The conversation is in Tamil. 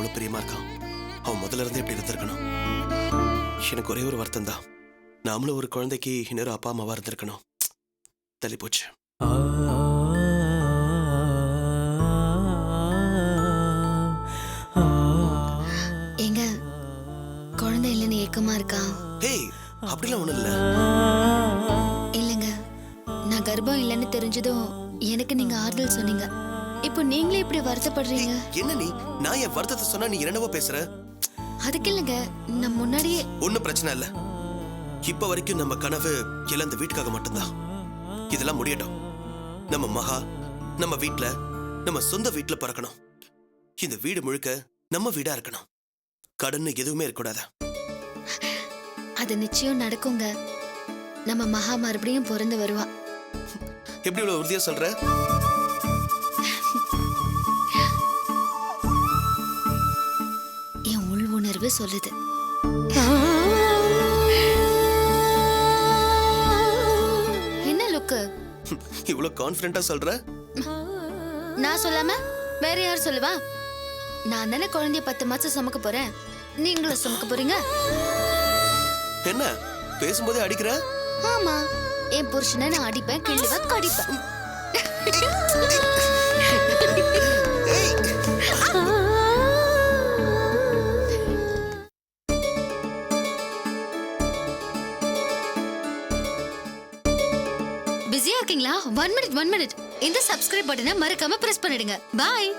எவ்வளவு பிரியமா இருக்கான். அவன் முதல்ல இருந்தே இப்படி இருந்திருக்கணும். எனக்கு ஒரே ஒரு வருத்தம் தான், நாமளும் ஒரு குழந்தைக்கு இன்னொரு அப்பா அம்மாவா இருந்திருக்கணும். தள்ளி போச்சு. எங்க குழந்தை இல்லைன்னு ஏக்கமா இருக்கா? ஹேய், அப்படிலாம் ஒண்ணும் இல்ல. இல்லங்க, நான் கர்ப்பம் இல்லைன்னு தெரிஞ்சதும் எனக்கு நீங்க ஆறுதல் சொன்னீங்க. இப்போ நீங்களே இப்படி வருத்தப்படுறீங்க. என்ன நீ? நான் என் வருத்தத்தை சொன்னா நீ என்னவோ பேசுற? அதுக்கு இல்லங்க, நான் முன்னாடியே. ஒன்னும் பிரச்சனை இல்ல. இப்ப வரைக்கும் நம்ம கனவு எல்லாம் இந்த வீட்டுக்காக மட்டும்தான். இதெல்லாம் முடியட்டும். நம்ம மகா நம்ம வீட்ல, நம்ம சொந்த வீட்ல பிறக்கணும். இந்த வீடு முழுக்க நம்ம வீடா இருக்கணும். கடன் எதுவுமே இருக்கக்கூடாது. அது நிச்சயம் நடக்குங்க. நம்ம மகா மறுபடியும் பிறந்து வருவா. எப்படி இவ்வளவு உறுதியா சொல்ற? என் உள் உணர்வு சொல்லுது. என்ன லுக்கு? இவ்வளவு கான்பிடண்டா சொல்ற? நான் சொல்லாம வேற யார் சொல்லுவா? நான் தானே குழந்தைய 10 மாசம் சுமக்க போறேன். நீங்களும் சுமக்க போறீங்க. என்ன பேசும்போதே அடிக்கிற? ஆமா, என் புருஷனை நான் அடிப்பேன், கிள்ளுவேன், கடிப்பேன். பிஸியா இருக்கீங்களா? 1 மினிட் இந்த சப்ஸ்கிரைப் பட்டனை மறக்காம பிரஸ் பண்ணிடுங்க. பாய்.